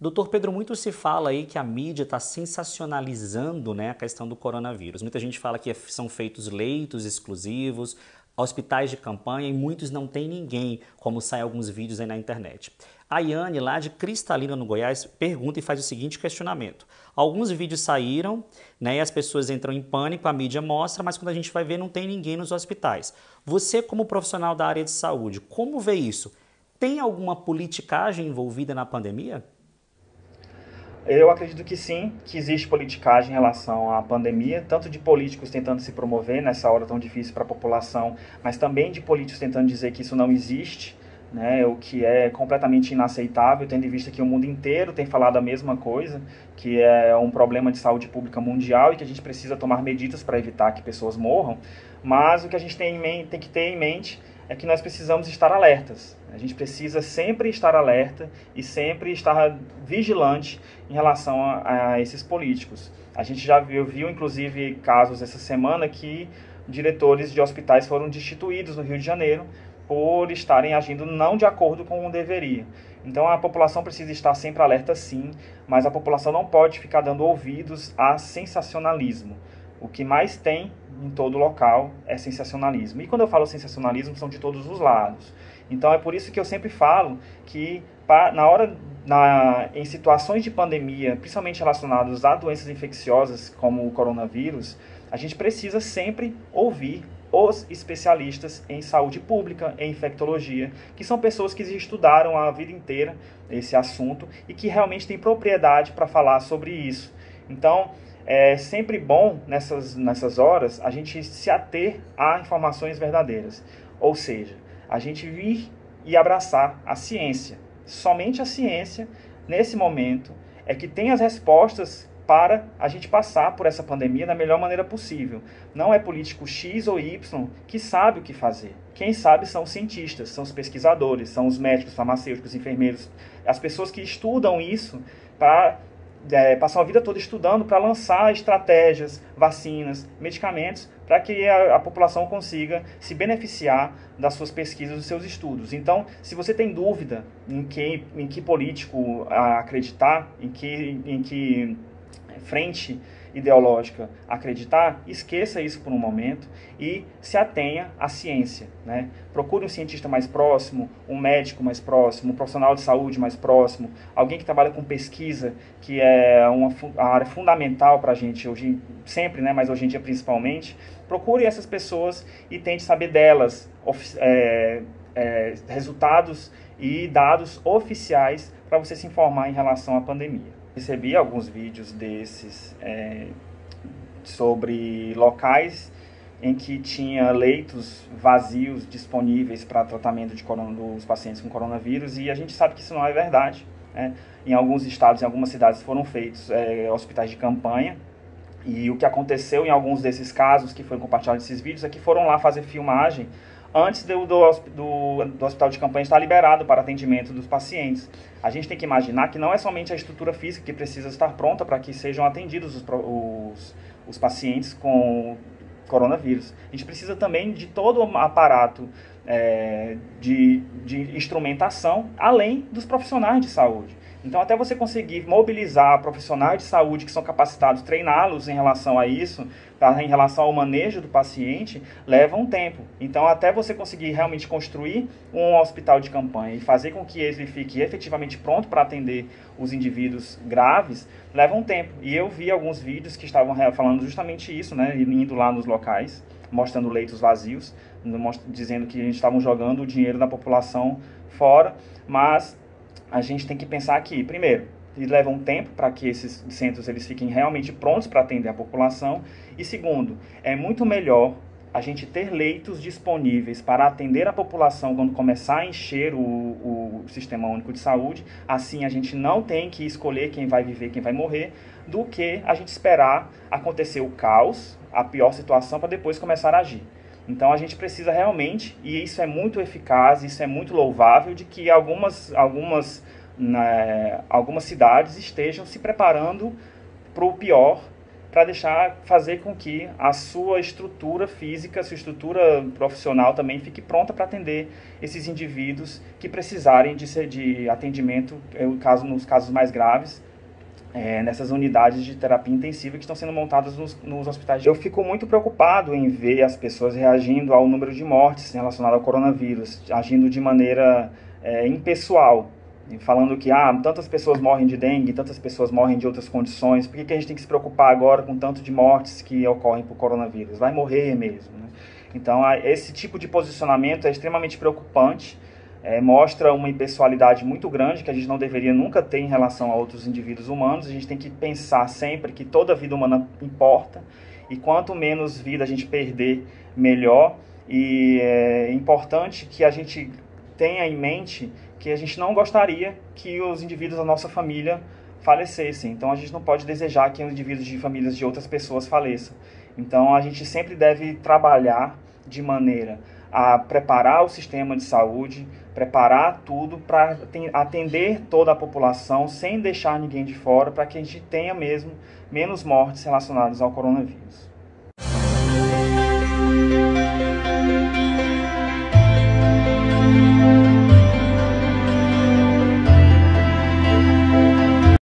Doutor Pedro, muito se fala aí que a mídia está sensacionalizando, né, a questão do coronavírus. Muita gente fala que são feitos leitos exclusivos, hospitais de campanha e muitos não tem ninguém, como saem alguns vídeos aí na internet. A Yane, lá de Cristalina, no Goiás, pergunta e faz o seguinte questionamento. Alguns vídeos saíram, né, e as pessoas entram em pânico, a mídia mostra, mas quando a gente vai ver não tem ninguém nos hospitais. Você, como profissional da área de saúde, como vê isso? Tem alguma politicagem envolvida na pandemia? Eu acredito que sim, que existe politicagem em relação à pandemia, tanto de políticos tentando se promover nessa hora tão difícil para a população, mas também de políticos tentando dizer que isso não existe, né, o que é completamente inaceitável, tendo em vista que o mundo inteiro tem falado a mesma coisa, que é um problema de saúde pública mundial e que a gente precisa tomar medidas para evitar que pessoas morram, mas o que a gente tem que ter em mente é que nós precisamos estar alertas. A gente precisa sempre estar alerta e sempre estar vigilante em relação a esses políticos. A gente já viu, inclusive, casos essa semana que diretores de hospitais foram destituídos no Rio de Janeiro por estarem agindo não de acordo com o deveria. Então a população precisa estar sempre alerta sim, mas a população não pode ficar dando ouvidos a sensacionalismo. O que mais tem em todo local é sensacionalismo. E quando eu falo sensacionalismo, são de todos os lados. Então é por isso que eu sempre falo que em situações de pandemia, principalmente relacionadas a doenças infecciosas como o coronavírus, a gente precisa sempre ouvir os especialistas em saúde pública, em infectologia, que são pessoas que estudaram a vida inteira esse assunto e que realmente têm propriedade para falar sobre isso. Então, é sempre bom, nessas horas, a gente se ater a informações verdadeiras. Ou seja, a gente vir e abraçar a ciência. Somente a ciência, nesse momento, é que tem as respostas para a gente passar por essa pandemia da melhor maneira possível. Não é político X ou Y que sabe o que fazer. Quem sabe são os cientistas, são os pesquisadores, são os médicos, farmacêuticos, enfermeiros, as pessoas que estudam isso para passam a vida toda estudando para lançar estratégias, vacinas, medicamentos, para que a população consiga se beneficiar das suas pesquisas, dos seus estudos. Então, se você tem dúvida em que político acreditar, em que frente ideológica acreditar, esqueça isso por um momento e se atenha à ciência, né? Procure um cientista mais próximo, um médico mais próximo, um profissional de saúde mais próximo, alguém que trabalha com pesquisa, que é a área fundamental para a gente hoje, sempre, né? Mas hoje em dia principalmente. Procure essas pessoas e tente saber delas resultados e dados oficiais para você se informar em relação à pandemia. Recebi alguns vídeos desses sobre locais em que tinha leitos vazios disponíveis para tratamento dos pacientes com coronavírus e a gente sabe que isso não é verdade, né? Em alguns estados, em algumas cidades foram feitos hospitais de campanha e o que aconteceu em alguns desses casos que foram compartilhados nesses vídeos é que foram lá fazer filmagem antes do hospital de campanha estar liberado para atendimento dos pacientes. A gente tem que imaginar que não é somente a estrutura física que precisa estar pronta para que sejam atendidos os pacientes com coronavírus. A gente precisa também de todo o aparato de instrumentação, além dos profissionais de saúde. Então, até você conseguir mobilizar profissionais de saúde que são capacitados, treiná-los em relação a isso, em relação ao manejo do paciente, leva um tempo. Então, até você conseguir realmente construir um hospital de campanha e fazer com que ele fique efetivamente pronto para atender os indivíduos graves, leva um tempo. E eu vi alguns vídeos que estavam falando justamente isso, né, indo lá nos locais, mostrando leitos vazios, dizendo que a gente estava jogando o dinheiro da população fora, mas a gente tem que pensar aqui, primeiro, eles levam tempo para que esses centros eles fiquem realmente prontos para atender a população, e segundo, é muito melhor a gente ter leitos disponíveis para atender a população quando começar a encher o Sistema Único de Saúde, assim a gente não tem que escolher quem vai viver, quem vai morrer, do que a gente esperar acontecer o caos, a pior situação, para depois começar a agir. Então a gente precisa realmente, e isso é muito eficaz, isso é muito louvável, de que algumas cidades estejam se preparando para o pior para fazer com que a sua estrutura física, a sua estrutura profissional também fique pronta para atender esses indivíduos que precisarem de atendimento, nos casos mais graves, nessas unidades de terapia intensiva que estão sendo montadas nos hospitais. Eu fico muito preocupado em ver as pessoas reagindo ao número de mortes relacionado ao coronavírus, agindo de maneira impessoal, falando que tantas pessoas morrem de dengue, tantas pessoas morrem de outras condições, por que a gente tem que se preocupar agora com tanto de mortes que ocorrem por coronavírus? Vai morrer mesmo, né? Então, esse tipo de posicionamento é extremamente preocupante, mostra uma impessoalidade muito grande que a gente não deveria nunca ter em relação a outros indivíduos humanos. A gente tem que pensar sempre que toda vida humana importa, e quanto menos vida a gente perder, melhor. E é importante que a gente tenha em mente que a gente não gostaria que os indivíduos da nossa família falecessem. Então a gente não pode desejar que os indivíduos de famílias de outras pessoas faleçam. Então a gente sempre deve trabalhar de maneira a preparar o sistema de saúde, preparar tudo para atender toda a população sem deixar ninguém de fora, para que a gente tenha mesmo menos mortes relacionadas ao coronavírus.